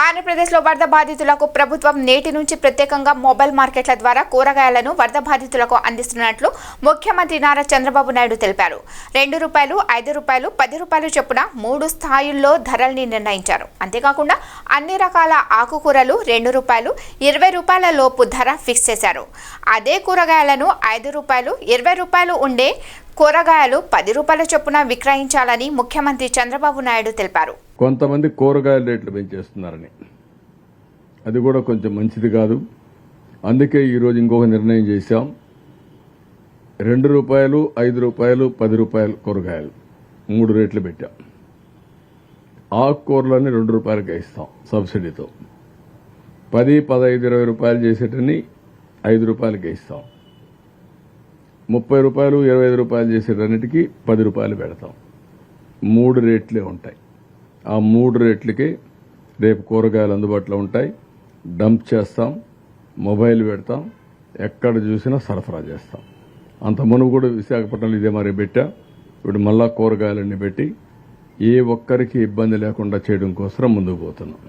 ఆంధ్రప్రదేశ్లో వరద బాధితులకు ప్రభుత్వం నేటి నుంచి ప్రత్యేకంగా మొబైల్ మార్కెట్ల ద్వారా కూరగాయలను వరద బాధితులకు అందిస్తున్నట్లు ముఖ్యమంత్రి నారా చంద్రబాబు నాయుడు తెలిపారు. ₹2, ₹5, ₹10 చొప్పున 3 స్థాయిల్లో ధరల్ని నిర్ణయించారు. అంతేకాకుండా అన్ని రకాల ఆకుకూరలు ₹2, ₹20 లోపు ధర ఫిక్స్ చేశారు. అదే కూరగాయలను ₹5, ₹20 ఉండే కూరగాయలు ₹10 చొప్పున విక్రయించాలని ముఖ్యమంత్రి చంద్రబాబు నాయుడు తెలిపారు. కొంతమంది కూరగాయల రేట్లు పెంచేస్తున్నారని, అది కూడా కొంచెం మంచిది కాదు. అందుకే ఈరోజు ఇంకొక నిర్ణయం చేశాం. ₹2, ₹5, ₹10 కూరగాయలు 3 రేట్లు పెట్టాం. ఆకుకూరలని ₹2కే ఇస్తాం సబ్సిడీతో. 10, 15, ₹20 చేసేటని ₹5కే ఇస్తాం. ₹30, ₹25 చేసేటన్నిటికీ ₹10 పెడతాం. 3 రేట్లే ఉంటాయి. ఆ 3 రేట్లకి రేపు కూరగాయలు అందుబాటులో ఉంటాయి. డంప్ చేస్తాం, మొబైల్ పెడతాం, ఎక్కడ చూసినా సరఫరా చేస్తాం. అంత మునుపు కూడా విశాఖపట్నంలో ఇదే మరి పెట్టా. ఇప్పుడు మళ్ళా కూరగాయలన్నీ పెట్టి ఏ ఒక్కరికి ఇబ్బంది లేకుండా చేయడం కోసం ముందుకు పోతున్నాం.